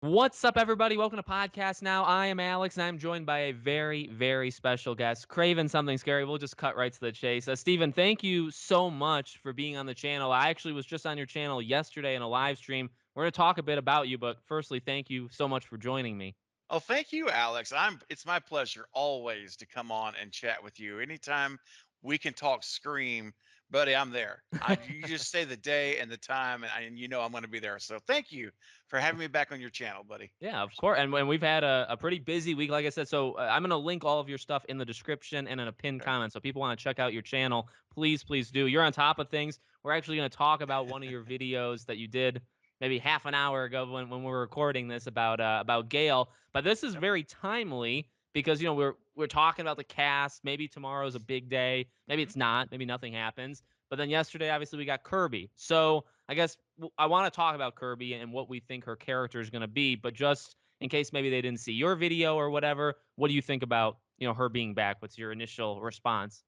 What's up, everybody? Welcome to Podcast Now. I am Alex, and I'm joined by a very, very special guest, Craven Something Scary. We'll just cut right to the chase. Steven, thank you so much for being on the channel. I actually was just on your channel yesterday in a live stream. We're going to talk a bit about you, but firstly, thank you so much for joining me. Oh, thank you, Alex. It's my pleasure always to come on and chat with you. Anytime we can talk Scream, buddy, I'm there. You just say the day and the time, and you know I'm going to be there. So thank you for having me back on your channel, buddy. Yeah, of course. And when we've had a pretty busy week, like I said, so I'm going to link all of your stuff in the description and in a pinned Okay. comment. So people want to check out your channel, please, please do. You're on top of things. We're actually going to talk about one of your videos that you did maybe half an hour ago when we were recording this about Gale. But this is Yep. very timely because we're talking about the cast. Maybe tomorrow's a big day. Maybe hmm it's not. Maybe nothing happens. But then yesterday, obviously, we got Kirby. So I guess I want to talk about Kirby and what we think her character is going to be. But just in case maybe they didn't see your video or whatever, what do you think about her being back? What's your initial response?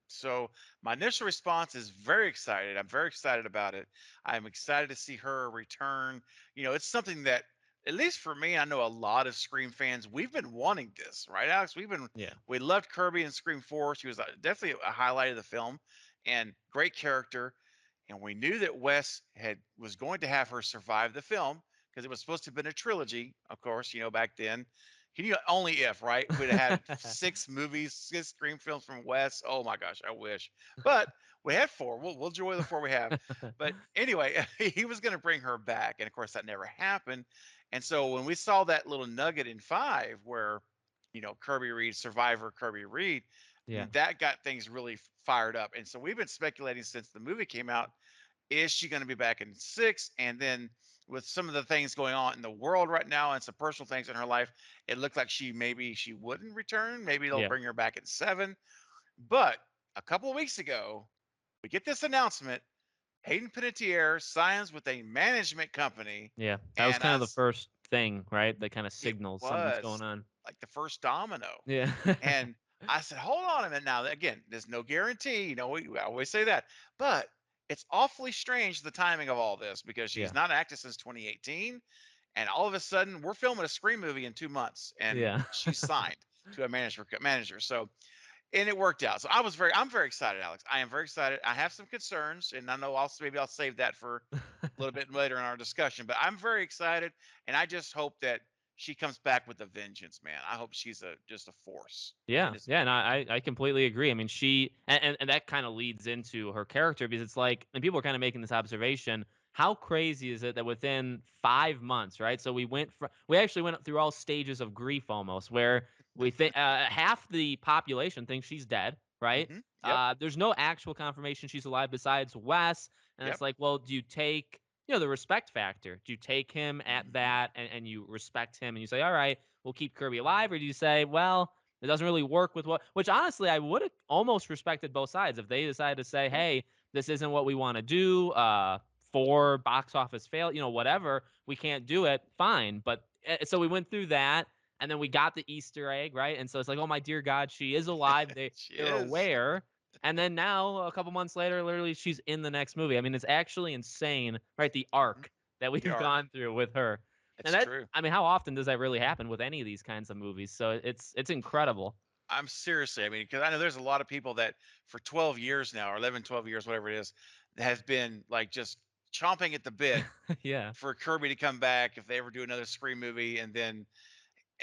So my initial response is very excited. I'm very excited about it. I'm excited to see her return. It's something that, at least for me, I know a lot of Scream fans. We've been wanting this, right, Alex? Yeah, We loved Kirby in Scream 4. She was definitely a highlight of the film, and great character. And we knew that Wes had was going to have her survive the film because it was supposed to have been a trilogy, of course. Back then, he knew only if, right? We'd have had six movies, six Scream films from Wes. Oh my gosh, I wish. But we had four. We'll enjoy the four we have. But anyway, he was going to bring her back, and of course that never happened. And so when we saw that little nugget in five, where Kirby Reed, Survivor, Kirby Reed, yeah, that got things really fired up. And so we've been speculating since the movie came out, is she going to be back in six? And then with some of the things going on in the world right now and some personal things in her life, it looked like maybe she wouldn't return. Maybe they'll yeah, bring her back in seven. But a couple of weeks ago, we get this announcement. Hayden Panettiere signs with a management company, yeah. That was and kind of the first thing, right? That kind of it signals something's was going on. like the first domino. Yeah, And I said, hold on a minute now. Again, there's no guarantee. We always say that. But it's awfully strange the timing of all this because she's yeah, not active since 2018. And all of a sudden, we're filming a Scream movie in 2 months and yeah. she's signed to a manager. So, and it worked out. So I'm very excited, Alex. I am very excited. I have some concerns, and I know maybe I'll save that for a little bit later in our discussion, but I'm very excited. And I just hope that she comes back with a vengeance, man. I hope she's just a force in Yeah, this yeah, and movie. I completely agree. I mean, she and that kind of leads into her character because it's like, and people are kind of making this observation. How crazy is it that within 5 months, right? So we actually went through all stages of grief almost, where we think half the population thinks she's dead, right? Yep. There's no actual confirmation she's alive besides Wes, and Yep. it's like, well, do you take the respect factor? Do you take him at Mhm. that and you respect him and you say, all right, we'll keep Kirby alive, or do you say, well, it doesn't really work with which honestly, I would have almost respected both sides if they decided to say, Yeah. hey, this isn't what we want to do. For box office fail, whatever, we can't do it. Fine. But so we went through that. And then we got the Easter egg, right? And so it's like, oh my dear God, she is alive. She They're is. aware. And then now, a couple months later, literally, she's in the next movie. I mean, it's actually insane, right? The Mhm. arc that The we've arc. gone through with her. And It's that, true. I mean, how often does that really happen with any of these kinds of movies? So it's incredible. I'm seriously, I mean, because I know there's a lot of people that for 12 years now, or 11, 12 years, whatever it is, that has been like just chomping at the bit Yeah. for Kirby to come back if they ever do another Scream movie. And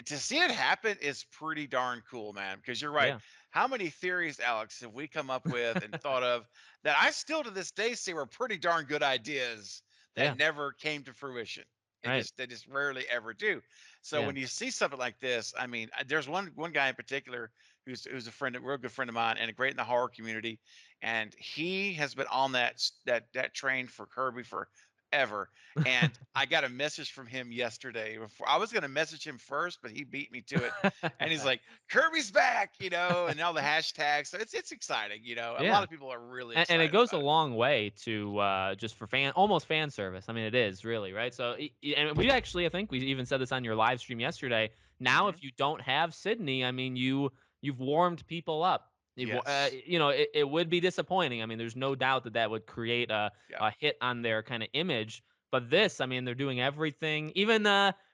to see it happen is pretty darn cool, man. Because you're right. Yeah. How many theories, Alex, have we come up with and thought of that I still to this day say were pretty darn good ideas that Yeah. never came to fruition? And Right. they just rarely ever do. So Yeah. when you see something like this, I mean, there's one guy in particular who's a friend, a real good friend of mine, and a great in the horror community, and he has been on that train for Kirby forever. And I got a message from him yesterday. I was going to message him first, but he beat me to it. And he's like, "Kirby's back," and all the hashtags. So it's exciting. A lot Yeah. of people are really And it excited goes a about it. long way to just for almost fan service. I mean, it is really right. So, and we actually, I think we even said this on your live stream yesterday. Now, hmm if you don't have Sydney, I mean, you've warmed people up. Yes. It would be disappointing. I mean, there's no doubt that that would create Yeah. a hit on their kind of image. But this, I mean, they're doing everything. Even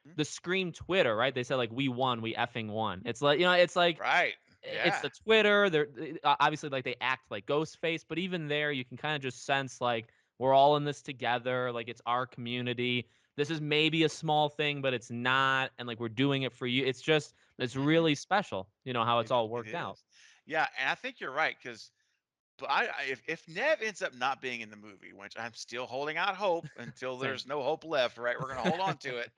Mhm. the Scream Twitter, right? They said like we won, we effing won. It's like, it's like Right. it's Yeah. the Twitter. They're obviously like they act like Ghostface, but even there, you can kind of just sense like we're all in this together. Like it's our community. This is maybe a small thing, but it's not, and like we're doing it for you. It's Mhm. really special. How it's all It worked out. is. Yeah, and I think you're right because but if Nev ends up not being in the movie, which I'm still holding out hope until Same. there's no hope left, right? We're gonna hold on to it.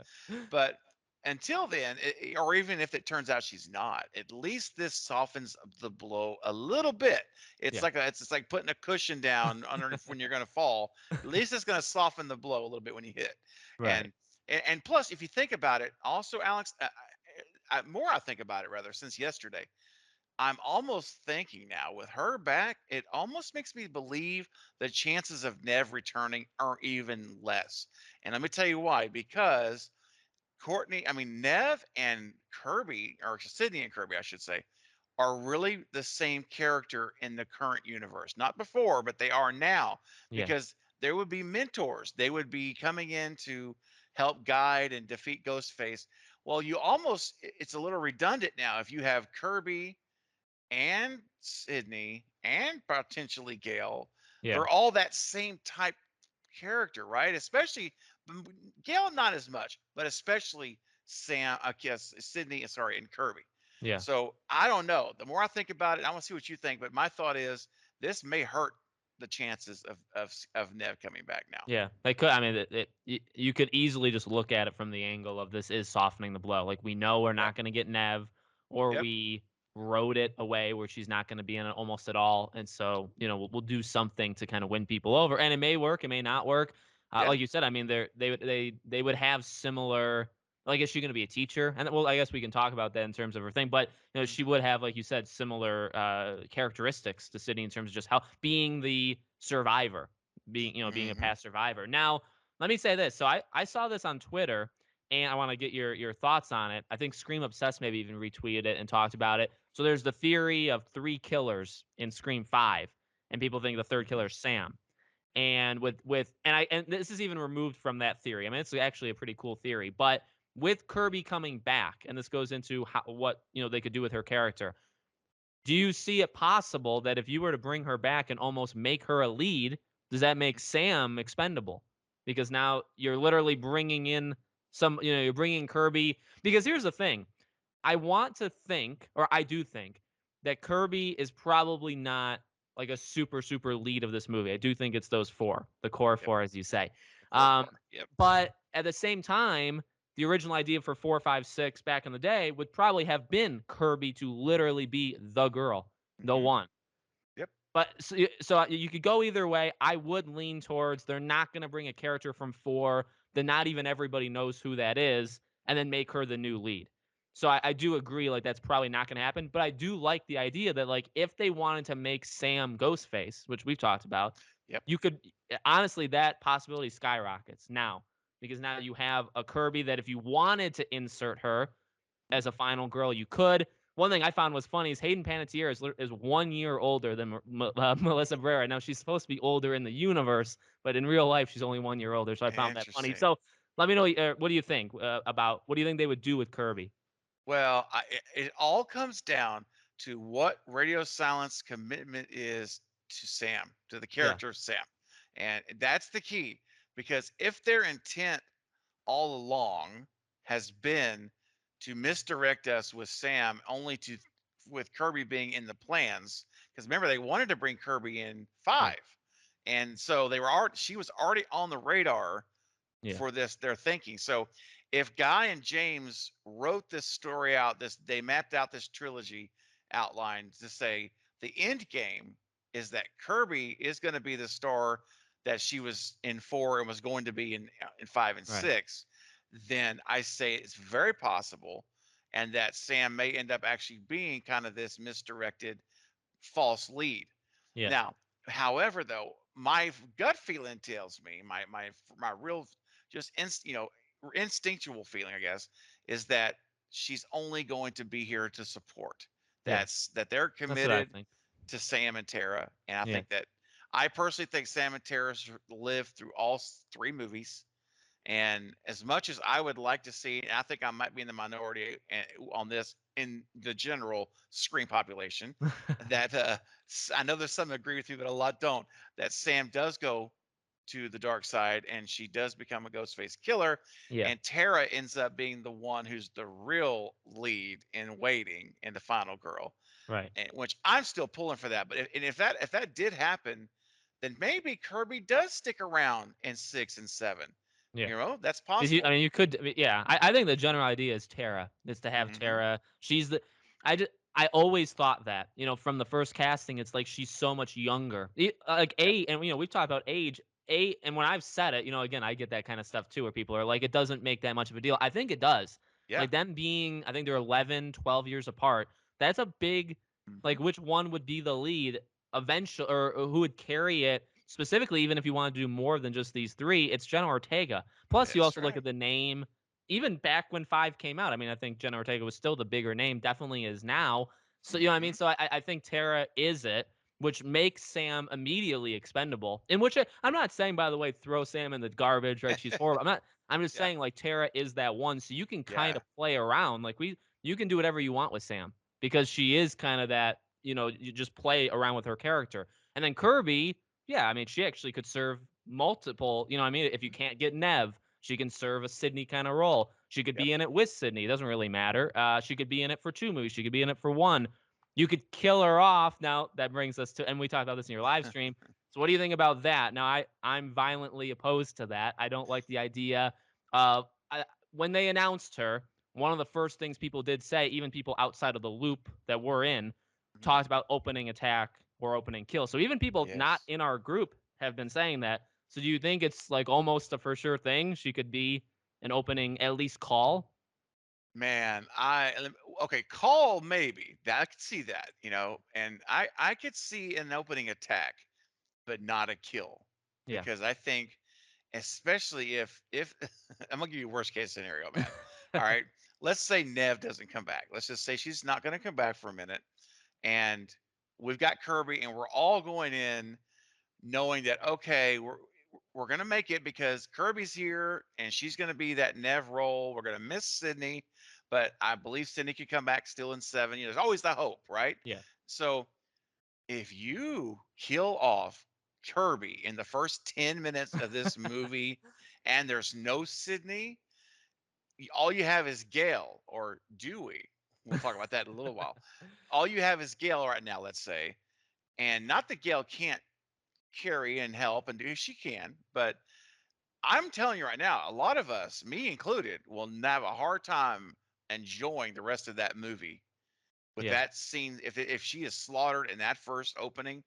But until then, or even if it turns out she's not, at least this softens the blow a little bit. It's Yeah. like it's like putting a cushion down underneath when you're going to fall. At least it's going to soften the blow a little bit when you hit. Right. And and plus, if you think about it, also Alex, more I think about it rather since yesterday. I'm almost thinking now with her back, it almost makes me believe the chances of Nev returning are even less. And let me tell you why. Because Nev and Kirby, or Sydney and Kirby, I should say, are really the same character in the current universe. Not before, but they are now Yeah. because there would be mentors. They would be coming in to help guide and defeat Ghostface. Well, it's a little redundant now if you have Kirby and Sydney and potentially Gale. Yeah. They're all that same type character, right? Especially Gale, not as much, but especially Sam, I guess Sydney, sorry, and Kirby. Yeah. So I don't know. The more I think about it, I want to see what you think. But my thought is this may hurt the chances of Nev coming back now. Yeah, they could. I mean, you could easily just look at it from the angle of this is softening the blow. Like we know we're Yep. not going to get Nev, or Yep. we wrote it away where she's not going to be in it almost at all, and so we'll do something to kind of win people over, and it may work, it may not work. Yeah. Like you said, I mean, they would have similar. Well, I guess she's going to be a teacher, and well, I guess we can talk about that in terms of her thing. But she Hmm. would have, like you said, similar characteristics to Sydney in terms of just how being the survivor, being a Hmm. past survivor. Now, let me say this. So I saw this on Twitter and I want to get your thoughts on it. I think Scream Obsessed maybe even retweeted it and talked about it. So there's the theory of three killers in Scream 5 and people think the third Hmm. killer is Sam. And and this is even removed from that theory. I mean, it's actually a pretty cool theory, but with Kirby coming back, and this goes into what they could do with her character. Do you see it possible that if you were to bring her back and almost make her a lead, does that make Sam expendable? Because now you're literally bringing in you're bringing Kirby. Because here's the thing, I want to think, or I do think, that Kirby is probably not like a super, super lead of this movie. I do think it's those four, the core Yep. four, as you say. The core Um, four. Yep. but at the same time, the original idea for 4, 5, 6 back in the day would probably have been Kirby to literally be the girl, the Hmm. one. Yep. But so you could go either way. I would lean towards they're not going to bring a character from 4 that not even everybody knows who that is, and then make her the new lead. So I do agree, like that's probably not going to happen. But I do like the idea that like if they wanted to make Sam Ghostface, which we've talked about, Yep. you could honestly that possibility skyrockets now because now you have a Kirby that if you wanted to insert her as a final girl, you could. One thing I found was funny is Hayden Panettiere is 1 year older than Melissa Barrera. Now she's supposed to be older in the universe, but in real life she's only 1 year older. So I found that funny. Interesting. So let me know what do you think about what do you think they would do with Kirby? Well, it all comes down to what Radio Silence commitment is to Sam, to the Yeah, character of Sam. And that's the key because if their intent all along has been to misdirect us with Sam only to with Kirby being in the plans because remember they wanted to bring Kirby in yeah, 5. And so they were already she was already on the radar yeah, for this their thinking. So if Guy and James wrote this story out, this they mapped out this trilogy outline to say the end game is that Kirby is going to be the star that she was in 4 and was going to be in 5 and right, 6, then I say it's very possible and that Sam may end up actually being kind of this misdirected false lead. yeah, Now, however, though, my gut feeling tells me my real just instinctual feeling, I guess, is that she's only going to be here to support. yeah. That they're That's what I committed think. to Sam and Tara, and I Yeah, think that I personally think Sam and Tara live through all 3 movies, And as much as I would like to see, and I think I might be in the minority on this in the general screen population, that I know there's some that agree with you, but a lot don't. That Sam does go to the dark side and she does become a ghost face killer, Yeah, and Tara ends up being the one who's the real lead in waiting and the final girl, right. and which I'm still pulling for that. But if that did happen, then maybe Kirby does stick around in 6 and 7. Yeah. That's Because you, I possible. mean, you could, I mean, yeah. I think the general idea is Tara is to have Hmm. Tara. She's the. I always thought that, from the first casting, it's like she's so much younger. Like Yep. and we've talked about age. And when I've said it, again, I get that kind of stuff too, where people are like, it doesn't make that much of a deal. I think it does. Yeah. Like them being, I think they're 11, 12 years apart. That's a big, Hmm. like, which one would be the lead eventually, or who would carry it specifically, even if you want to do more than just these three, it's Jenna Ortega. Plus, you That's also look right. at the name. Even back when Five came out, I mean, I think Jenna Ortega was still the bigger name, definitely is now. So, you know what I mean? Hmm. So I think Tara is it, which makes Sam immediately expendable. In which I'm not saying, by the way, throw Sam in the garbage, right? She's horrible. I'm just Yeah. saying, like, Tara is that one. So you can kind Yeah. of play around. Like, you can do whatever you want with Sam because she is kind of that, you just play around with her character. And then Kirby, yeah, I mean, she actually could serve multiple, I mean, if you can't get Nev, she can serve a Sydney kind of role. She could Yep. be in it with Sydney. It doesn't really matter. She could be in it for two movies. She could be in it for one. You could kill her off. Now that brings us to, and we talked about this in your live stream. So what do you think about that? Now I'm violently opposed to that. I don't like the idea of when they announced her. One of the first things people did say, even people outside of the loop that we're in, Mhm. talked about opening attack or opening kill. So even people not Yes. in our group have been saying that. So do you think it's like almost a for sure thing? She could be an opening at least call? Man, okay, call maybe. That I could see that, and I could see an opening attack, but not a kill. Yeah. Because I think, especially if I'm gonna give you worst case scenario, man. All right. Let's say Nev doesn't come back. Let's just say she's not gonna come back for a minute. And we've got Kirby, and we're all going in knowing that, okay, we're gonna make it because Kirby's here and she's gonna be that Nev role. We're gonna miss Sydney, but I believe Sydney could come back still in 7. There's always the hope, right? Yeah. So if you kill off Kirby in the first 10 minutes of this movie and there's no Sydney, all you have is Gale or Dewey. We'll talk about that in a little while. All you have is Gale right now, let's say. And not that Gale can't carry and help and do, she can, but I'm telling you right now, a lot of us, me included, will have a hard time enjoying the rest of that movie with Yeah. that scene. If she is slaughtered in that first opening,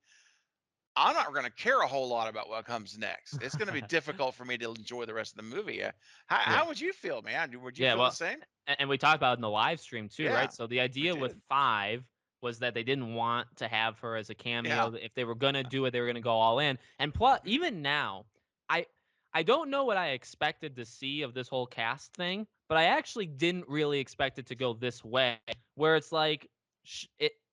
I'm not going to care a whole lot about what comes next. It's going to be difficult for me to enjoy the rest of the movie. How Yeah. would you feel, man? Would you Yeah, feel the well, same? and we talked about it in the live stream too, right? Yeah, So the we idea with did. Five was that they didn't want to have her as a Yeah. cameo. If they were gonna do it, they were gonna go all in. And plus, Hmm. even now, I I don't know what I expected to see of this whole cast thing, but I actually didn't really expect it to go this way, where it's like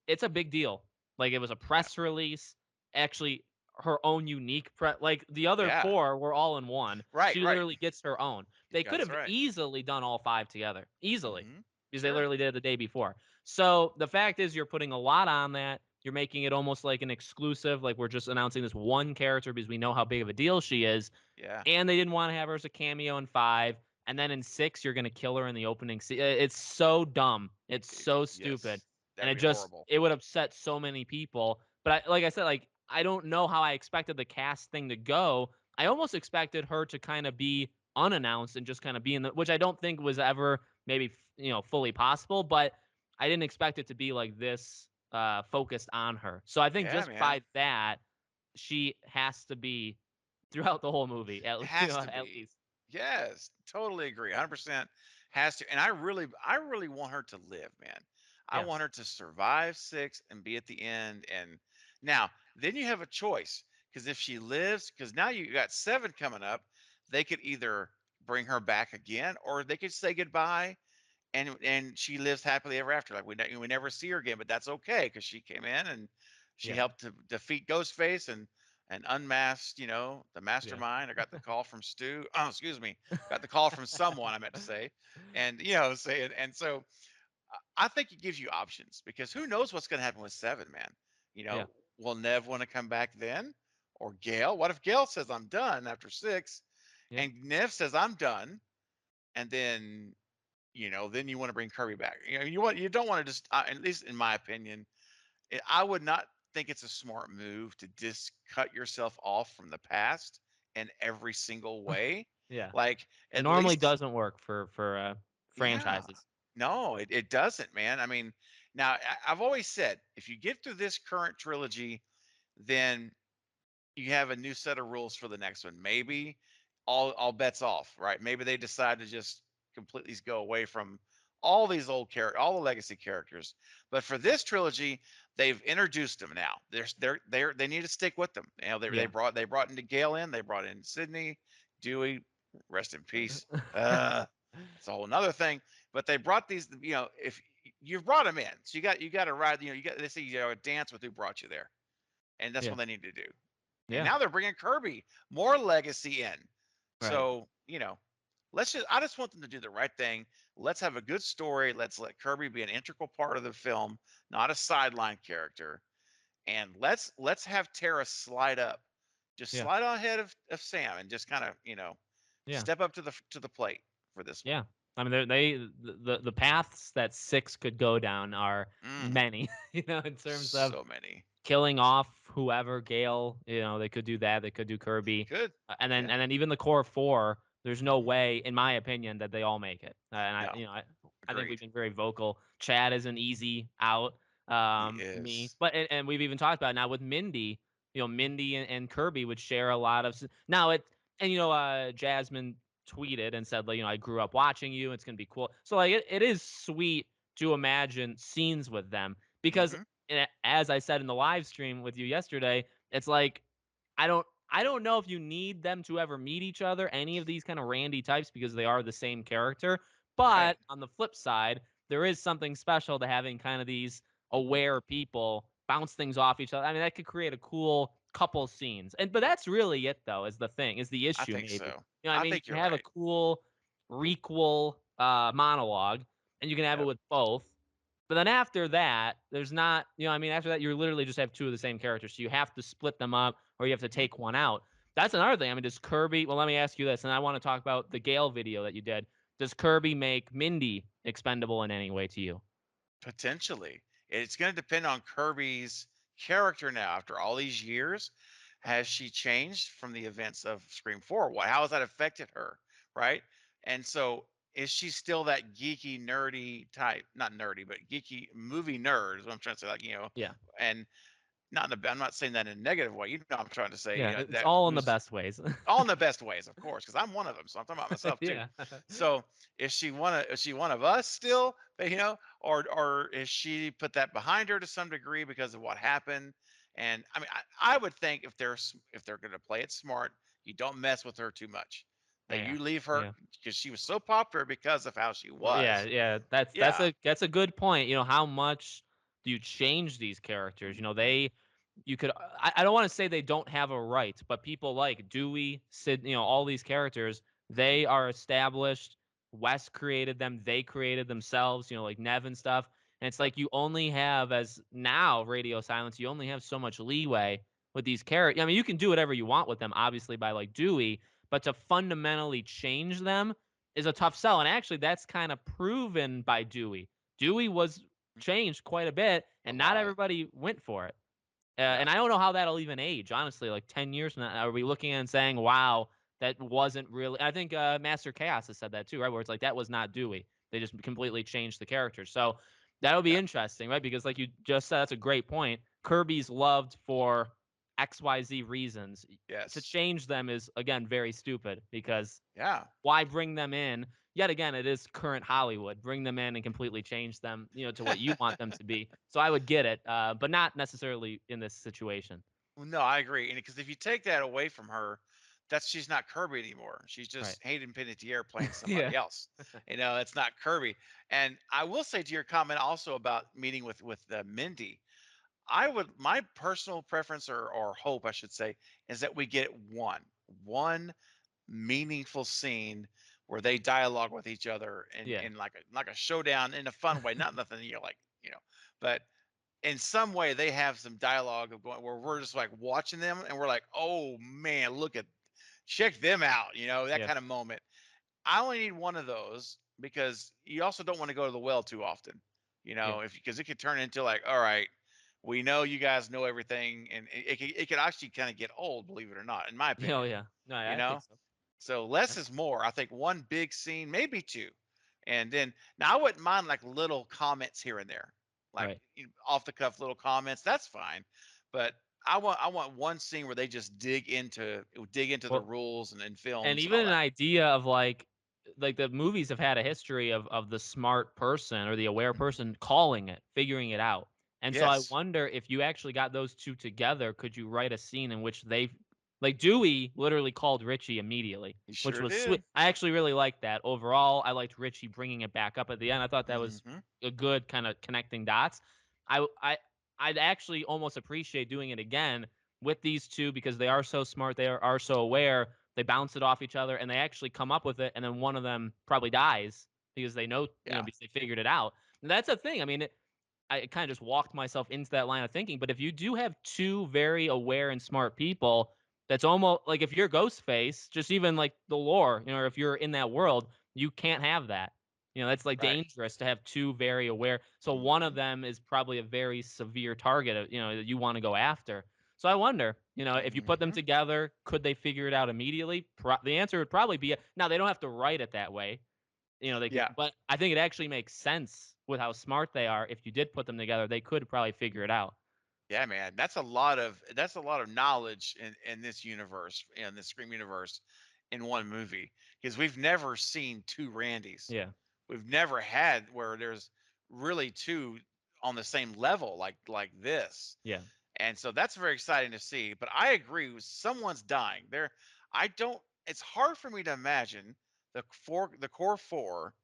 it's a big deal. Like it was a Yeah. press release, actually her own unique like the other Yeah. four were all in one. Right. She Right. literally gets her own. They could That's have right. easily done all five together, easily, Hmm. because they Sure. literally did it the day before. So the fact is, you're putting a lot on that. You're making it almost like an exclusive, like we're just announcing this one character because we know how big of a deal she is. Yeah. And they didn't want to have her as a cameo in five. And then in six, you're going to kill her in the opening. It's so dumb. It's so stupid. Yes. And That'd be just, horrible. it would upset so many people. But like I said, like, I don't know how I expected the cast thing to go. I almost expected her to kind of be unannounced and just kind of be in the, which I don't think was ever maybe, fully possible, but I didn't expect it to be like this focused on her. So I think Yeah, just man. by that, she has to be throughout the whole movie, Has to at be. least. Yes, totally agree. 100% has to. And I really want her to live, man. I Yeah, want her to survive 6 and be at the end. And now, then you have a choice because if she lives, because now you got 7 coming up, they could either bring her back again or they could say goodbye and she lives happily ever after. Like we never see her again, but that's okay because she came in and she yeah, helped to defeat Ghostface, and an unmasked, the Yeah. mastermind. I got the call from Stu. Oh, excuse me. Got the call from someone, I meant to say. And, saying, and so I think it gives you options because who knows what's going to happen with seven, man. You Yeah. know, will Nev want to come back then? Or Gale? What if Gale says, I'm done after six? Yeah. And Nev says, I'm done. And then, then you want to bring Kirby back. You don't want to just, at least in my opinion, I would not think it's a smart move to just cut yourself off from the past in every single way. Yeah. Like, It at normally least, doesn't work for yeah. franchises. No, it doesn't, man. I mean, now I've always said if you get through this current trilogy, then you have a new set of rules for the next one. Maybe all bets off, right? Maybe they decide to just completely go away from all these old characters, all the legacy characters. But for this trilogy, they've introduced them now. They need to stick with them. Yeah. They brought into Gale in, they brought in Sydney, Dewey, rest in peace. Uh it's a whole another thing. But they brought these, if you've brought them in, so you got to ride, you got they say you got to dance with who brought you there, and that's Yeah. what they need to do. And Yeah. now they're bringing Kirby, more legacy in. Right. So, I just want them to do the right thing. Let's have a good story. Let's let Kirby be an integral part of the film, not a sideline character. And let's have Tara slide up. Just Yeah. slide on ahead of Sam and just kind of, Yeah. step up to the plate for this one. Yeah. I mean, the paths that six could go down are Mm, many. In terms of so many. killing off whoever Gale. They could do that. They could do They Kirby, could. and Yeah. then even the core four. There's no way, in my opinion, that they all make it. And No. I think we've Agreed. been very vocal. Chad is an easy out He to me, is. but and we've even talked about it now with Mindy. Mindy and Kirby would share a lot of now it and Jasmine tweeted and said, like, I grew up watching you. It's gonna be cool. So like it is sweet to imagine scenes with them because Hmm. as I said in the live stream with you yesterday, it's like I don't know if you need them to ever meet each other, any of these kind of Randy types, because they are the same character. Right. But on the flip side, there is something special to having kind of these aware people bounce things off each other. I mean, that could create a cool couple scenes. But that's really it though, is the thing, is the I issue think maybe. so. I I mean, you think can you're have a right. cool requel monologue and you can have it Yep. with both. But then after that, there's not, I mean, after that, you literally just have two of the same characters. So you have to split them up or you have to Mhm. take one out. That's another thing. I mean, does Kirby, well, let me ask you this, and I want to talk about the Gale video that you did. Does Kirby make Mindy expendable in any way to you? Potentially. It's going to depend on Kirby's character now after all these years. Has she changed from the events of Scream 4? How has that affected her? Right. And so is she still that geeky, nerdy type? Not nerdy, but geeky movie nerd is what I'm trying to say. Like, Yeah. and I'm not saying that in a negative way. I'm trying to say, Yeah. It's that all in the who's best ways. all in the best ways, of course, because I'm one of them. So I'm talking about myself too. Yeah. So is she one of us still? Or is she put that behind her to some degree because of what happened? And I mean, I would think if they're going to play it smart, you don't mess with her too much. That Yeah. you leave her Yeah. because she was so popular because of how she Yeah, was. yeah, that's Yeah. a good point. How much do you change these characters? You could I don't want to say they don't have a right, but people like Dewey, Sid, all these characters, Hmm. they are established. Wes created them, they created themselves, like Nev and stuff. And it's Yep. like you only have as now radio silence, you only have so much leeway with these characters. I mean, you can do whatever you want with them, obviously, by like Dewey, but to fundamentally change them is a tough sell. And actually, that's kind of proven by Dewey. Dewey was changed quite a bit, A and not lot. everybody went for it. Yeah. And I don't know how that'll even age, honestly. Like 10 years from now, are we looking and saying, wow, that wasn't really. I think Master Chaos has said that too, right? Where it's like, that was not Dewey. They just completely changed the character. So that'll be Yeah. interesting, right? Because, like you just said, that's a great point. Kirby's loved for XYZ reasons. To Yes. change them is, again, very stupid because Yeah. why bring them in? Yet again, it is current Hollywood. Bring them in and completely change them, to what you want them to be. So I would get it, but not necessarily in this situation. Well, no, I agree. And because if you take that away from her, she's not Kirby anymore. She's Right. just Hayden Panettiere playing Yeah. somebody else. It's not Kirby. And I will say to your comment also about meeting with Mindy, my personal preference or hope, I should say, is that we get one meaningful scene where they dialogue with each other Yeah. in like a showdown in a fun way, not nothing you're like, but in some way they have some dialogue of going where we're just like watching them and we're like, oh man, check them out, that Yeah. kind of moment. I only need one of those because you also don't want to go to the well too often, Yeah. if because it could turn into like, all right, we know you guys know everything, and it could actually kind of get old, believe it or not, in my Oh opinion. yeah. No, You I think know, so. so Yeah. less is more. I think one big scene, maybe two, and then now I wouldn't mind like little comments here and there, like Right. off the cuff little comments. That's fine, but I want one scene where they just dig into the Well, rules and and films and even all an that. idea of like the movies have had a history of the smart person or the aware Mhm. person calling it, figuring it out. And so I Yes, wonder if you actually got those two together, could you write a scene in which they like Dewey literally called Richie immediately, he which sure was sweet. did. I actually really liked that. Overall, I liked Richie bringing it back up at the end. I thought that was Hmm. a good kind of connecting dots. I I I'd actually almost appreciate doing it again with these two because they are so smart, are so aware, they bounce it off each other and they actually come up with it, and then one of them probably dies because they know, Yeah. because they figured it out. And that's a thing. I mean, I kind of just walked myself into that line of thinking. But if you do have two very aware and smart people, that's almost like if you're Ghostface, just even like the lore, or if you're in that world, you can't have that. That's like Right. dangerous to have two very aware. So one of Hmm. them is probably a very severe target, that you want to go after. So I wonder, if you put them Hmm. together, could they figure it out immediately? The answer would probably be now. They don't have to write it that way. They could, Yeah. but I think it actually makes sense with how smart they are. If you did put them together, they could probably figure it out. Yeah, man. That's a lot of knowledge in this universe, in the Scream universe, in one movie. Because we've never seen two Randys. Yeah, We've never had where there's really two on the same level like this. yeah, And so that's very exciting to see. But I agree with someone's dying. I don't it's hard for me to imagine the core four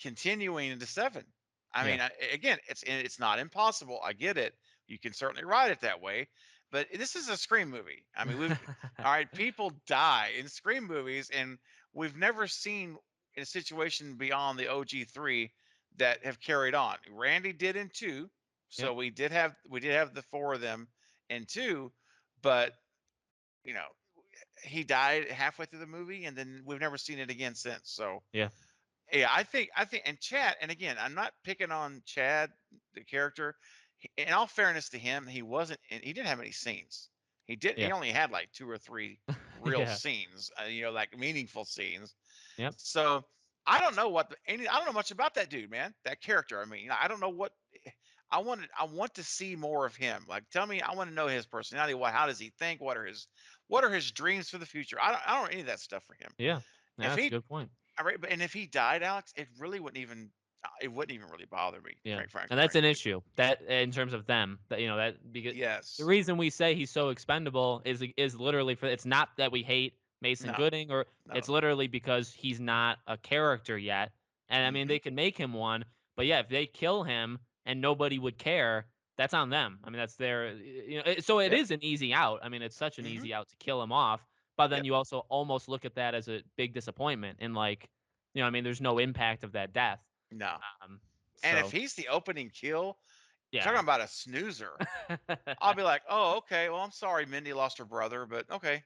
continuing into 7. I yeah, mean, again, it's not impossible. I get it. You can certainly write it that way, but this is a Scream movie. I mean, we've all right. People die in Scream movies, and we've never seen in a situation beyond the OG 3 that have carried on. Randy did in 2, so yep, we did have the 4 of them in 2, but you know he died halfway through the movie, and then we've never seen it again since. So yeah, yeah, I think, and Chad, and again, I'm not picking on Chad, the character. In all fairness to him, he didn't have any scenes. He yeah, only had like 2 or 3 real yeah, scenes, like meaningful scenes. yep, So I don't know much about that dude, man. That character. I mean, I don't know what I want to see more of him. Like, tell me, I want to know his personality. How does he think? What are his dreams for the future? I don't know any of that stuff for him. yeah. Yeah, If that's a he good point. all right, but and if he died, Alex, it wouldn't even really bother me, Yeah, and that's an frankly. issue that in terms of them that that because the Yes. reason we say he's so expendable is literally for it's not that we hate Mason No. Gooding, or it's No. literally because he's not a character yet. And I mean Mhm. they can make him one, but yeah, if they kill him and nobody would care, that's on them. I mean that's their so it Yep. is an easy out. I mean it's such an Mhm. easy out to kill him off, but then Yep. you also almost look at that as a big disappointment in like I mean there's no impact of that death. No. Um, And if so he's the opening kill, you're talking yeah. about a snoozer. I'll be like, "Oh, okay. Well, I'm sorry Mindy lost her brother, but okay.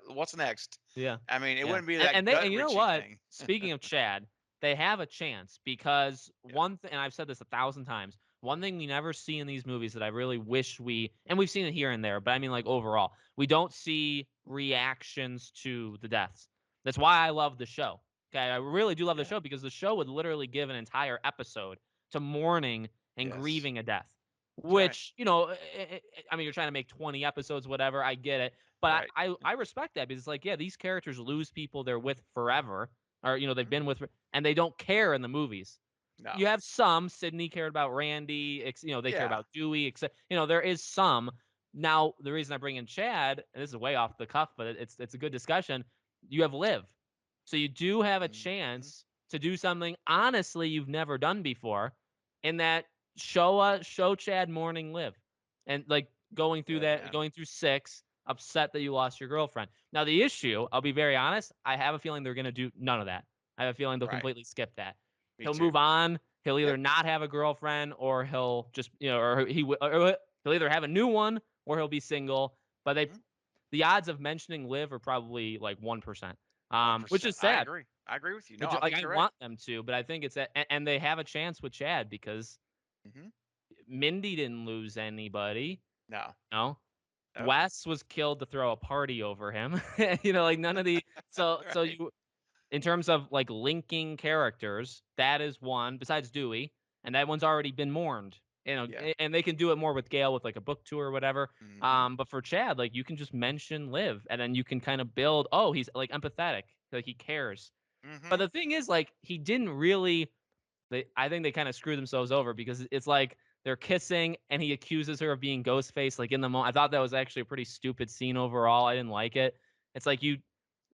What's next?" Yeah. I mean, it Yeah. wouldn't be And that and they gut and you know wrenching what? thing. Speaking of Chad, they have a chance because Yeah. one thing, and I've said this 1,000 times, one thing we never see in these movies that I really wish and we've seen it here and there, but I mean like overall, we don't see reactions to the deaths. That's why I love the show. Okay, I really do love the Yeah. show because the show would literally give an entire episode to mourning and Yes. grieving a death. That's right. Which, I mean, you're trying to make 20 episodes, whatever. I get it. But Right. I respect that because it's like, yeah, these characters lose people they're with forever, or they've Mhm. been with, and they don't care in the movies. No. You have some. Sydney cared about Randy. They care Yeah. about Dewey. Except, there is some. Now, the reason I bring in Chad, and this is way off the cuff, but it's a good discussion. You have Liv, so you do have a Mhm. chance to do something honestly you've never done before, in that show Chad mourning Liv, and like Yeah, man. going through six, upset that you lost your girlfriend. Now the issue, I'll be very honest, I have a feeling they're gonna do none of that. I have a feeling they'll Right. completely skip that. Me He'll too. move on. He'll either Yep. not have a girlfriend, or he'll just or he'll either have a new one or he'll be single. But Mhm. the odds of mentioning Liv are probably like 1%, which 1%. is I sad. agree. I agree with you. No, Which I like think I you're right. want them to, but I think it's and they have a chance with Chad because Mhm. Mindy didn't lose anybody. No. No, Nope. Wes was killed to throw a party over him. Like none of the so Right. you in terms of like linking characters, that is one besides Dewey, and that one's already been mourned. Yeah. And they can do it more with Gale with like a book tour or whatever. Mhm. But for Chad, like you can just mention Liv, and then you can kind of build. Oh, he's like empathetic, like he cares. But Mhm. the thing is, like he didn't really. I think they kind of screwed themselves over because it's like they're kissing and he accuses her of being Ghostface. Like in the moment, I thought that was actually a pretty stupid scene overall. I didn't like it. It's like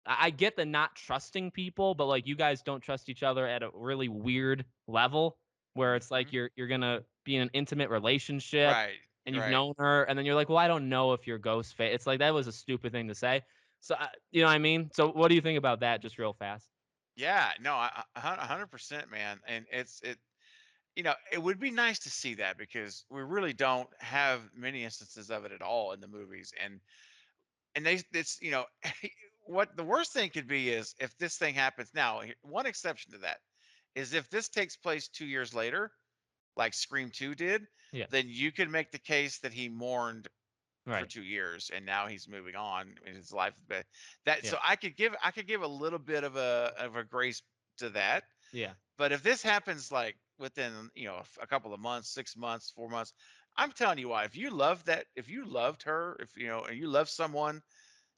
I get the not trusting people, but like you guys don't trust each other at a really weird level where it's like Mhm. you're gonna be in an intimate relationship Right. and you've Right. known her, and then you're like, well, I don't know if you're Ghostface. It's like that was a stupid thing to say. So you know what I mean? So what do you think about that? Just real fast. Yeah. No, 100%, man. And it would be nice to see that because we really don't have many instances of it at all in the movies. And it's what the worst thing could be is if this thing happens now. One exception to that is if this takes place 2 years later, like Scream 2 did, Yeah. then you could make the case that he mourned for Right. 2 years and now he's moving on in his life. But that Yeah. so I could give a little bit of a grace to that. Yeah. But if this happens like within, a couple of months, 6 months, 4 months, I'm telling you why. If you loved her, if and you love someone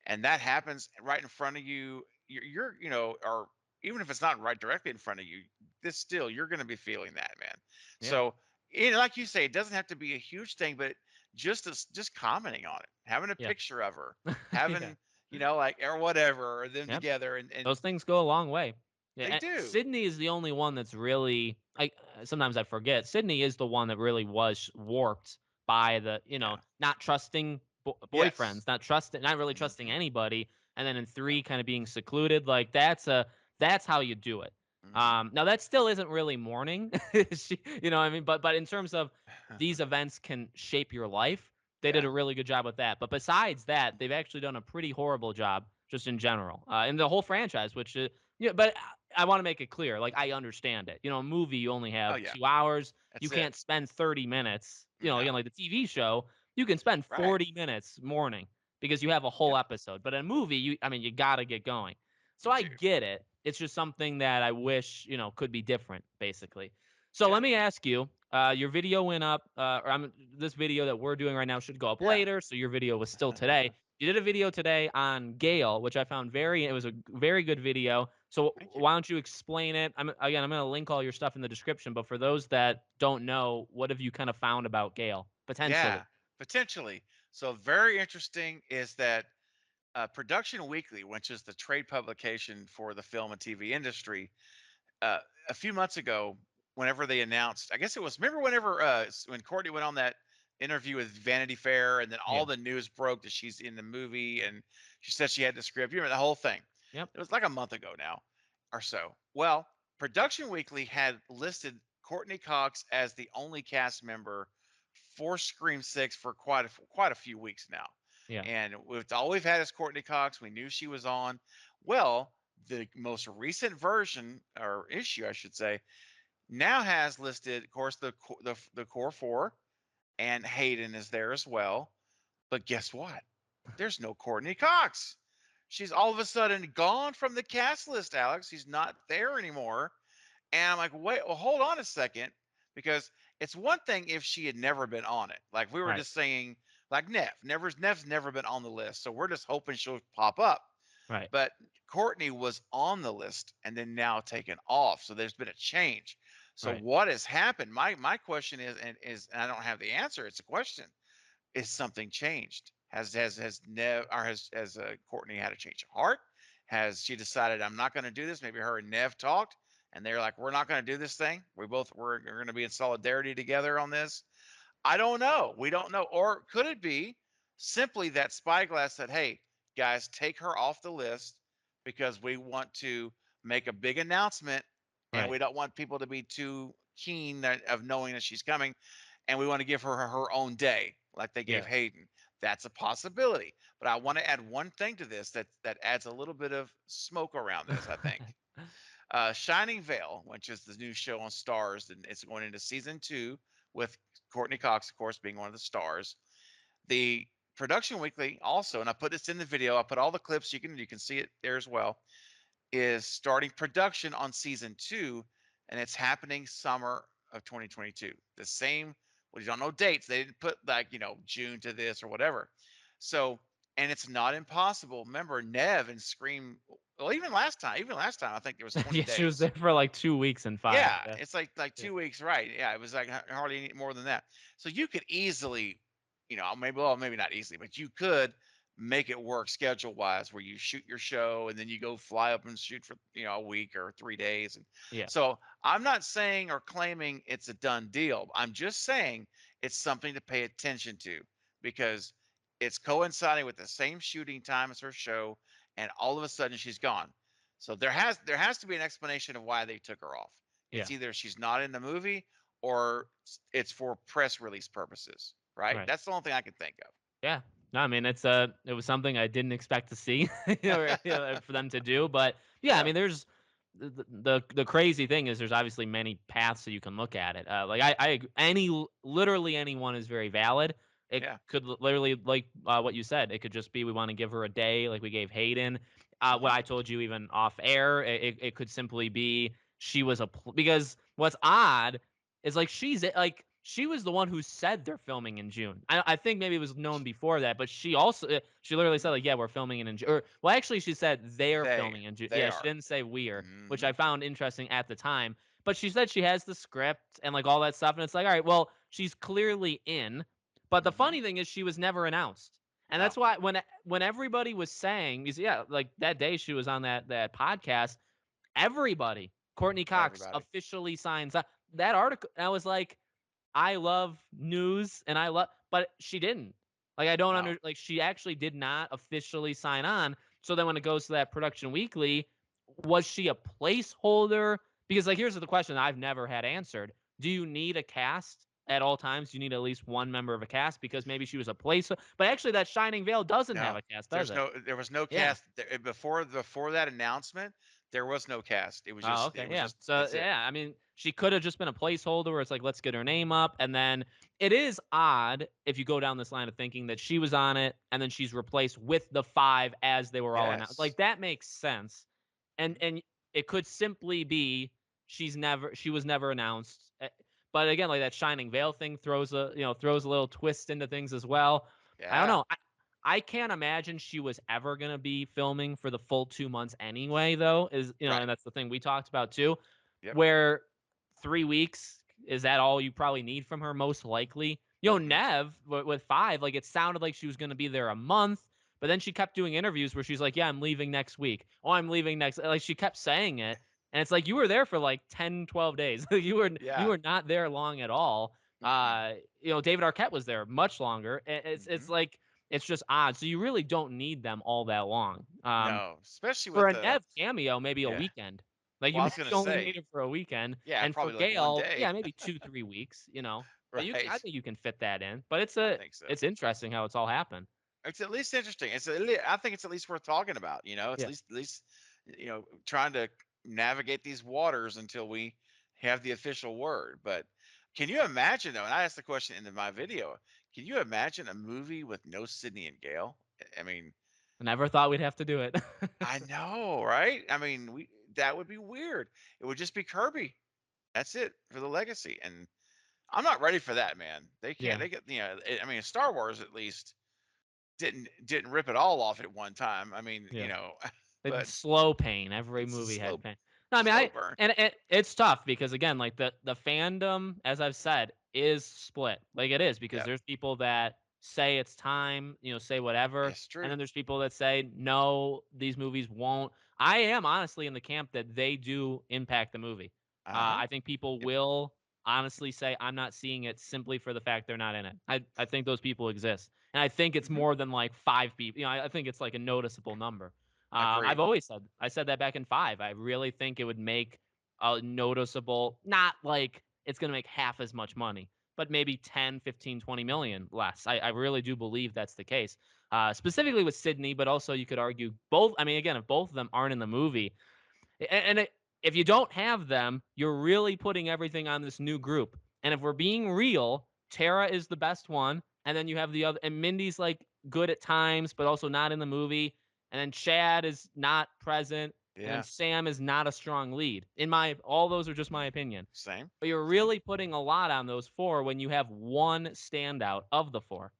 and that happens right in front of you, or even if it's not right directly in front of you, this still you're going to be feeling that, man. Yeah. So, like you say, it doesn't have to be a huge thing, but just commenting on it, having a Yeah. picture of her, Yeah. having like or whatever, or them Yep. together, and Those things go a long way. Yeah, they and do. Sydney is the only one that's really sometimes I forget. Sydney is the one that really was warped by Yeah. not trusting Yes. boyfriends, not really trusting Hmm. anybody, and then in Yeah. 3 kind of being secluded. Like that's how you do it. Hmm. Now that still isn't really mourning. You know what I mean? But in terms of these events can shape your life, they did Yeah. a really good job with that. But besides that, they've actually done a pretty horrible job just in general, in the whole franchise, which yeah, but I want to make it clear. Like, I understand it. A movie, you only Oh have yeah. 2 hours. You That's it. can't spend 30 minutes. Again, No. like the TV show, you can spend Right. 40 minutes mourning because you have a whole Yep. episode. But in a movie, I mean, you got to get going. So You I do. get it. It's just something that I wish, could be different, basically. So Yeah. let me ask you, your video went up, this video that we're doing right now should go up Yeah. later. So your video was still today. You did a video today on Gale, which I found it was a very good video. So Thank you. why don't you explain it? I'm going to link all your stuff in the description, but for those that don't know, what have you kind of found about Gale potentially? Yeah. Potentially. So very interesting is that Production Weekly, which is the trade publication for the film and TV industry, uh, a few months ago, whenever they announced, I guess it was, remember whenever when Courtney went on that interview with Vanity Fair, and then Yeah. all the news broke that she's in the movie, and she said she had the script. You remember the whole thing? Yep. It was like a month ago now, or so. Well, Production Weekly had listed Courtney Cox as the only cast member for Scream Six for quite a few weeks now, Yeah. and all we've had is Courtney Cox. We knew she was on. Well, the most recent version or issue, I should say, now has listed, of course, the core four, and Hayden is there as well. But guess what? There's no Courtney Cox. She's all of a sudden gone from the cast list, Alex. She's not there anymore. And I'm like, wait, well, hold on a second, because it's one thing if she had never been on it. Like we were Right. just saying, like Nev's never been on the list, so we're just hoping she'll pop up. Right. But Courtney was on the list and then now taken off. So there's been a change. So Right. what has happened? My question is, and I don't have the answer. It's a question. Is something changed? Has Nev or has Courtney had a change of heart? Has she decided I'm not going to do this? Maybe her and Nev talked, and they're like, "We're not going to do this thing. We're going to be in solidarity together on this." I don't know. We don't know. Or could it be simply that Spyglass said, "Hey, guys, take her off the list because we want to make a big announcement and Right. we don't want people to be too keen of knowing that she's coming and we want to give her own day like they gave Yeah. Hayden." That's a possibility. But I want to add one thing to this that adds a little bit of smoke around this, I think. Shining Vale, which is the new show on Stars, and it's going into season 2 with Courtney Cox, of course, being one of the stars. The production weekly also, and I put this in the video. I put all the clips. You can see it there as well. Is starting production on season 2, and it's happening summer of 2022. The same. Well, you don't know dates. They didn't put like June to this or whatever. So, and it's not impossible. Remember Nev and Scream. Well, even last time, I think there was 20 Yeah, she was there days. for like 2 weeks and 5. Yeah, Yeah. it's like Yeah. 2 weeks, right? Yeah, it was like hardly any more than that. So you could easily, maybe well, maybe not easily, but you could make it work schedule wise where you shoot your show and then you go fly up and shoot for, a week or 3 days. And Yeah. so I'm not saying or claiming it's a done deal. I'm just saying it's something to pay attention to because it's coinciding with the same shooting time as her show and all of a sudden she's gone. So there has to be an explanation of why they took her off. Yeah. It's either she's not in the movie or it's for press release purposes, right? Right. That's the only thing I can think Yeah. No, I mean it was something I didn't expect to see, for them to do. But yeah, I of. mean, there's the crazy thing is there's obviously many paths that you can look at it. Like literally anyone is very valid. It Yeah. could literally like what you said. It could just be we want to give her a day, like we gave Hayden. What Hmm. I told you even off air, it could simply be she was because what's odd is like she was the one who said they're filming in June. I think maybe it was known before that, but she also she literally said like, yeah, we're filming it in June. Or well, actually, she said they're They filming in June. they Yeah, she are. didn't say we're, which Hmm. I found interesting at the time. But she said she has the script and like all that stuff, and it's like, all right, well, she's clearly in. But the Hmm. funny thing is, she was never announced, and No, that's why when everybody was saying, yeah, like that day she was on that podcast, everybody, Courtney Cox everybody. officially signs up. That article, and I was like, I love news and but she didn't. Like I don't No. like she actually did not officially sign on. So then when it goes to that production weekly, was she a placeholder? Because like here's the question I've never had answered. Do you need a cast at all times? Do you need at least one member of a cast? Because maybe she was a placeholder. But actually that Shining Veil doesn't have No. a cast, does it? There was no Yeah. cast before that announcement. There was no cast. Oh, okay, It was yeah. just So that's it. yeah, I mean, she could have just been a placeholder where it's like, let's get her name up, and then it is odd if you go down this line of thinking that she was on it and then she's replaced with the 5 as they were all announced. Like Yes. that makes sense, and Mhm. it could simply be she was never announced. But again, like that Shining Veil thing throws a little twist into things as well. I don't Yeah. know. I can't imagine she was ever gonna be filming for the full 2 months anyway, though, and Right. that's the thing we talked about too, Yep. where 3 weeks, is that all you probably need from her most likely? Hmm. Nev with 5, like, it sounded like she was gonna be there a month, but then she kept doing interviews where she's like, "Yeah, I'm leaving next week. Oh, I'm leaving next," like, she kept saying it, and it's like, you were there for, like, 10, 12 days. You Yeah. were not there long at all. Mm-mm. David Arquette was there much longer. It's Hmm. like it's just odd. So you really don't need them all that long. No, especially For with a the Nev cameo, maybe a yeah. weekend. Like you Well, I maybe was gonna only need say, it for a weekend, yeah, and for probably like one Gale, day. yeah, maybe 2, 3 weeks. But I Right. think you can fit that in. But I think so. it's interesting how it's all happened. It's at least interesting. I think it's at least worth talking about. It's Yeah. at least trying to navigate these waters until we have the official word. But can you imagine though? And I asked the question in my video. Can you imagine a movie with no Sydney and Gale? I mean, I never thought we'd have to do it. I know, right? I mean, we that would be weird. It would just be Kirby. That's it for the legacy. And I'm not ready for that, man. They can't. Yeah. They get. I mean, Star Wars at least didn't rip it all off at one time. I mean, Yeah. but Slow pain. Every it's a movie had slow pain. No, I mean, slow burn. it's tough because again, like the fandom, as I've said, is split. Like it is because Yep, there's people that say it's time, say whatever, it's and true. then there's people that say no, these movies won't. I am honestly in the camp that they do impact the movie. Uh-huh. I think people Yep. will honestly say, "I'm not seeing it simply for the fact they're not in it." I think those people exist, and I think it's Mhm. more than like 5 people. I think it's like a noticeable number. I've Agree. always said I said that back in 5. I really think it would make a noticeable, not like it's going to make half as much money, but maybe 10, 15, 20 million less. I really do believe that's the case. Specifically with Sydney, but also you could argue both. I mean, again, if both of them aren't in the movie, if you don't have them, you're really putting everything on this new group. And if we're being real, Tara is the best one, and then you have the other, and Mindy's like good at times, but also not in the movie. And then Chad is not present, and then Yeah. Sam is not a strong lead. All those are just my opinion. Same. But you're Same. really putting a lot on those four when you have one standout of the four.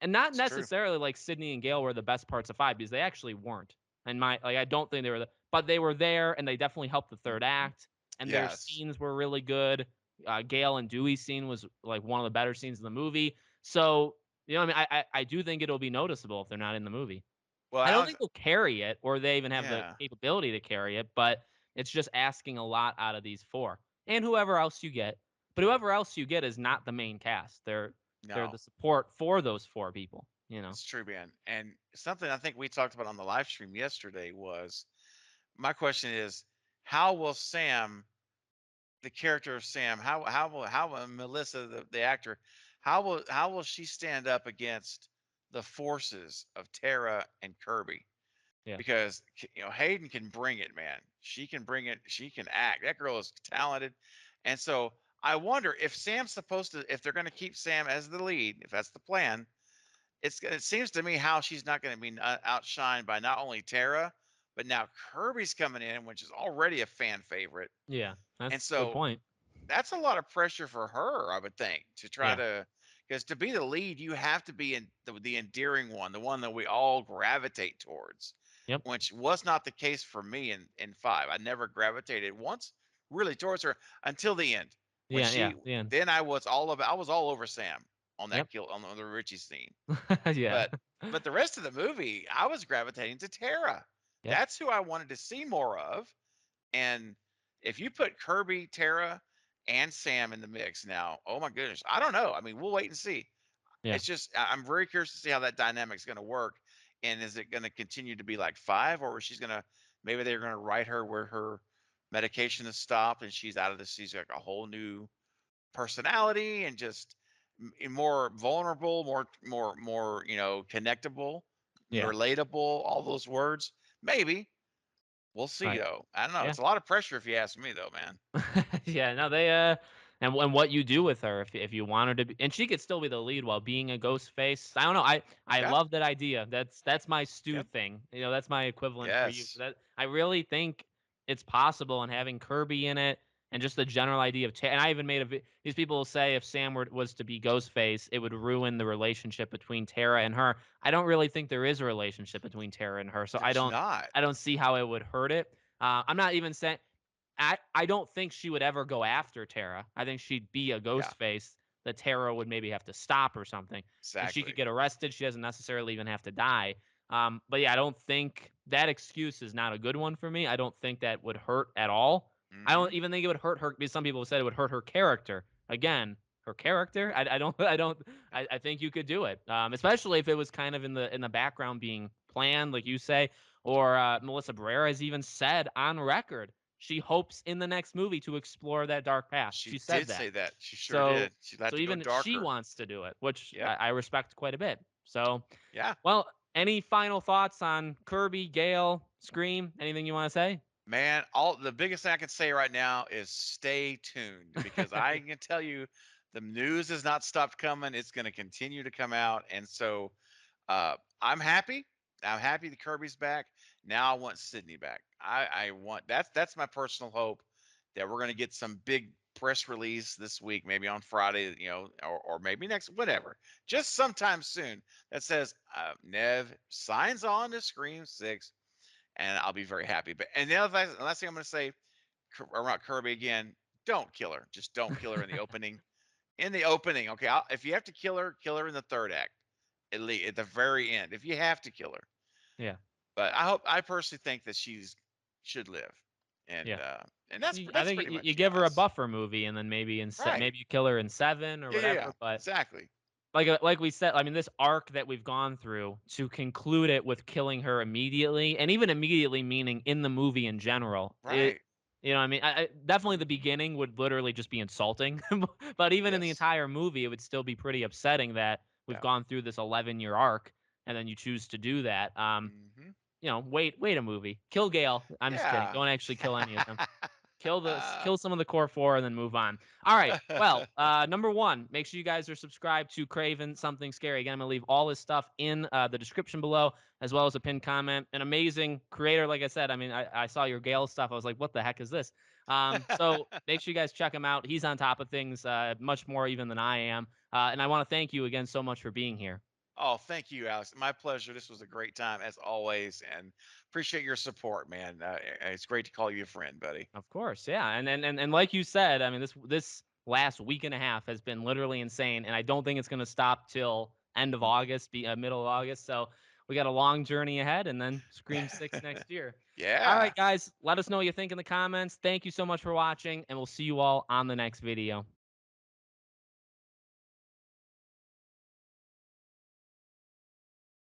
And not It's true. necessarily like Sydney and Gale were the best parts of 5 because they actually weren't. And I don't think they were but they were there and they definitely helped the third Mhm. act. And their Yes. scenes were really good. Gale and Dewey's scene was like one of the better scenes in the movie. So, what I mean, I do think it'll be noticeable if they're not in the movie. Well, I don't Alex, think they'll carry it or they even have the yeah. capability to carry it, but it's just asking a lot out of these four and whoever else you get. But whoever else you get is not the main cast. They're the No, support for those four people. it's true, man. And something I think we talked about on the live stream yesterday was my question is, how will Sam, the character of Sam, how will Melissa, the actor, how will she stand up against the forces of Tara and Kirby? Yeah. Because Hayden can bring it, man. She can bring it. She can act. That girl is talented, and so I wonder if Sam's supposed to, if they're going to keep Sam as the lead, if that's the plan. It seems to me how she's not going to be outshined by not only Tara, but now Kirby's coming in, which is already a fan favorite, Yeah. and That's a good so point. that's a lot of pressure for her, I would think, to try Yeah. to, because to be the lead, you have to be in the endearing one, the one that we all gravitate towards, Yep. which was not the case for me in 5. I never gravitated once really towards her until the end. When Yeah. Yeah. she The end. then I was all over Sam on that Yep. kill on the Richie scene. Yeah. But the rest of the movie, I was gravitating to Tara. Yep. That's who I wanted to see more of. And if you put Kirby, Tara, and Sam in the mix now, oh my goodness, I don't know. I mean, we'll wait and see. Yeah. It's just I'm very curious to see how that dynamic's going to work, and is it going to continue to be like 5, or is she's going to, maybe they're going to write her where her medication is stopped and she's out of this. She's like a whole new personality and just more vulnerable, more connectable, Yeah. relatable. All those words, maybe. We'll see Right. though. I don't know. Yeah. It's a lot of pressure if you ask me though, man. Yeah, no, and what you do with her if you want her to be, and she could still be the lead while being a ghost face. I don't know. I Yeah. love that idea. That's my Stu Yep. thing. That's my equivalent for you. Yes. That I really think it's possible, and having Kirby in it, and just the general idea of and I even made these people will say if Sam was to be Ghostface, it would ruin the relationship between Tara and her. I don't really think there is a relationship between Tara and her, so I There's don't not. I don't see how it would hurt it. I'm not even saying I don't think she would ever go after Tara. I think she'd be a Yeah. ghost face that Tara would maybe have to stop or something. And she could Exactly. get arrested. She doesn't necessarily even have to die. But yeah, I don't think that excuse is not a good one for me. I don't think that would hurt at all. I don't Hmm. even think it would hurt her because some people said it would hurt her character. Again, her character. I don't. I think you could do it, especially if it was kind of in the background being planned, like you say, or Melissa Barrera has even said on record she hopes in the next movie to explore that dark past. She She said did that. say that. She sure So did. She'd like so to go even she darker. wants to do it, which Yep. I respect quite a bit. So, Yeah. well, any final thoughts on Kirby, Gale, Scream? Anything you want to say? Man, all the biggest thing I can say right now is stay tuned, because I can tell you the news has not stopped coming. It's going to continue to come out. And so I'm happy. I'm happy the Kirby's back. Now I want Sydney back. I want, that's my personal hope, that we're going to get some big press release this week, maybe on Friday, or maybe next, whatever, just sometime soon, that says Nev signs on to Scream 6, and I'll be very happy. But and the other thing, last thing I'm going to say about Kirby again, don't kill her. Just don't kill her in the opening. In the opening, okay. If you have to kill her in the third act, at least at the very end. If you have to kill her, Yeah. but I personally think that she's should live, Yeah. and I that's think pretty you much give her a yes, buffer movie, and then maybe right, maybe you kill her in 7 or yeah, whatever. But exactly, like we said, I mean, this arc that we've gone through to conclude it with killing her immediately, and even immediately meaning in the movie in general, right, what I mean, definitely the beginning would literally just be insulting, but even in the yes, entire movie, it would still be pretty upsetting that we've yeah, gone through this 11-year arc, and then you choose to do that. hmm Wait a movie, kill Gale. I'm just kidding. yeah. Don't actually kill any of them. Kill some of the core four and then move on. All right. Well, number one, make sure you guys are subscribed to Craven Something Scary. Again, I'm gonna leave all his stuff in the description below, as well as a pinned comment. An amazing creator, like I said. I mean, I saw your Gale stuff. I was like, what the heck is this? So make sure you guys check him out. He's on top of things, much more even than I am. And I want to thank you again so much for being here. Oh, thank you, Alex. My pleasure. This was a great time as always, and appreciate your support, man. It's great to call you a friend, buddy. Of course, yeah, and like you said, I mean, this last week and a half has been literally insane, and I don't think it's going to stop till end of Mhm. August, middle of August. So we got a long journey ahead, and then Scream 6 next year. All right, Yeah. guys, let us know what you think in the comments. Thank you so much for watching, and we'll see you all on the next video.